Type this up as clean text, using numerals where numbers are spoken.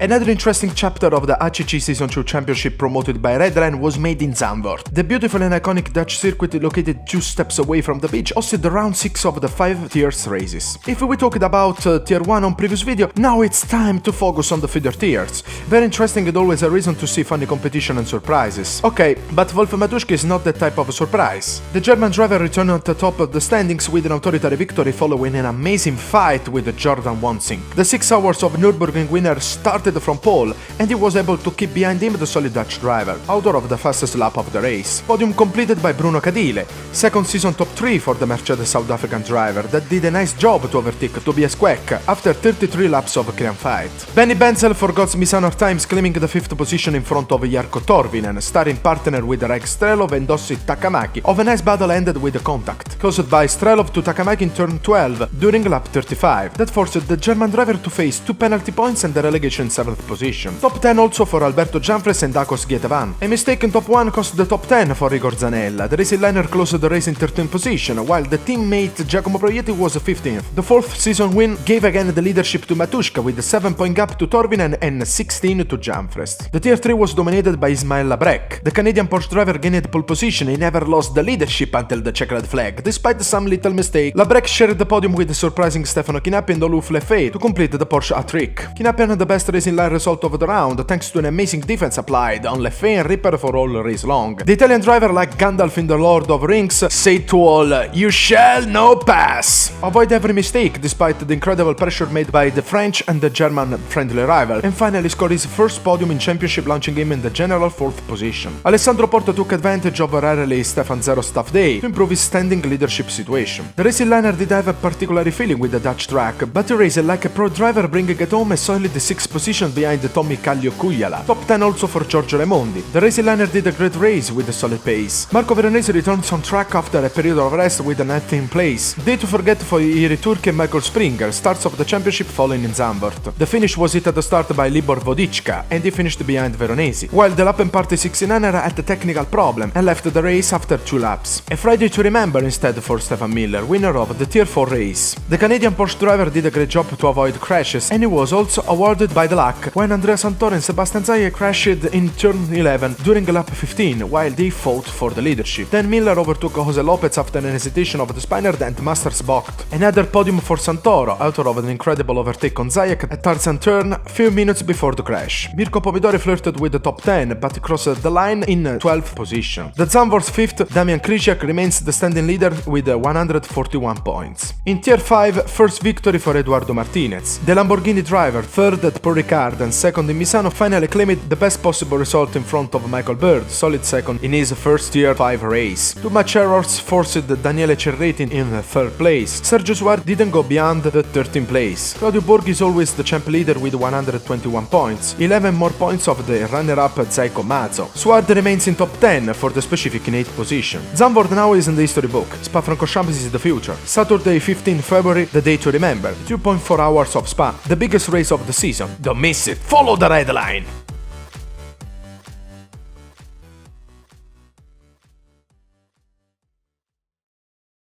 Another interesting chapter of the ACC Season 2 Championship promoted by Redline was made in Zandvoort. The beautiful and iconic Dutch circuit located 2 steps away from the beach hosted the round 6 of the 5 tiers races. If we talked about tier 1 on previous video, now it's time to focus on the feeder tiers. Very interesting and always a reason to see funny competition and surprises. Okay, but Wolf Matuszki is not that type of surprise. The German driver returned at the top of the standings with an authoritative victory following an amazing fight with Jordan Wansink. The 6 hours of Nürburgring winner started from pole, and he was able to keep behind him the solid Dutch driver, author of the fastest lap of the race. Podium completed by Bruno Cadile, second season top 3 for the Mercedes South African driver that did a nice job to overtake Tobias Queck after 33 laps of clean fight. Benny Benzel forgot Misano times, claiming the 5th position in front of Jarkko Torvinen, starring partner with Reg Strelov and Dossi Takamaki. Of a nice battle ended with a contact, caused by Strelov to Takamaki in turn 12 during lap 35, that forced the German driver to face 2 penalty points and the relegation 7th position. Top 10 also for Alberto Gianfres and Akos Guetta. A mistake in top 1 cost the top 10 for Igor Zanella. The racing liner closed the race in 13th position, while the teammate Giacomo Proietti was 15th. The 4th season win gave again the leadership to Matuszka with a 7-point gap to Torvinen and 16 to Gianfres. The tier 3 was dominated by Ismail Labrec. The Canadian Porsche driver gained pole position. He never lost the leadership until the checkered flag. Despite some little mistake, Labrec shared the podium with the surprising Stefano Kinapi and Olof Lefebvre to complete the Porsche hat-trick. Kinapi had the best racing line result of the round thanks to an amazing defense applied on Lefebvre and Ripper for all race long. The Italian driver, like Gandalf in the Lord of Rings, said to all, "You shall no pass!" Avoid every mistake despite the incredible pressure made by the French and the German friendly rival, and finally scored his first podium in championship, launching him in the general 4th position. Alessandro Porto took advantage of a rarely Stefan Zero's tough day to improve his standing leadership situation. The racing liner did have a particular feeling with the Dutch track, but he raced like a pro driver, bringing it home a solid 6th position behind Tommy Kallio Kujala. Top 10 also for Giorgio Raimondi. The racing liner did a great race with a solid pace. Marco Veronese returns on track after a period of rest with a 19th place. Day to forget for Iri Turk and Michael Springer, starts of the championship following in Zandvoort. The finish was hit at the start by Libor Vodička, and he finished behind Veronese, while the lap and party 69er had a technical problem and left the race after 2 laps. A Friday to remember instead for Stefan Miller, winner of the Tier 4 race. The Canadian Porsche driver did a great job to avoid crashes, and he was also awarded by the luck when Andrea Santoro and Sebastian Zaya crashed in turn 11 during lap 15 while they fought for the leadership. Then Miller overtook Jose Lopez after an hesitation of the Spinard and Masters balked. Another podium for Santoro, author of an incredible overtake on Zayek at Tarzan turn few minutes before the crash. Mirko Pomidori flirted with the top 10 but crossed the line in 12th position. The Zandvoort's 5th, Damian Krzyzak, remains the standing leader with 141 points. In Tier 5, first victory for Eduardo Martinez. The Lamborghini driver, 3rd at Paul Ricard and 2nd in Misano, finally claimed the best possible result in front of Michael Bird, solid 2nd in his first Tier 5 race. Too much errors forced Daniele Cerretti in 3rd place. Sergio Suarez didn't go beyond the 13th place. Claudio Borghi is always the champ leader with 121 points, 11 more points of the runner-up Zaiko Mazzo. Suarez remains in top 10 for the specific in 8th position. Zandvoort now is in the history book. Spa-Francorchamps is the future. Saturday 15 February, the day to remember. 2.4 hours of Spa, the biggest race of the season. Don't miss it. Follow the red line.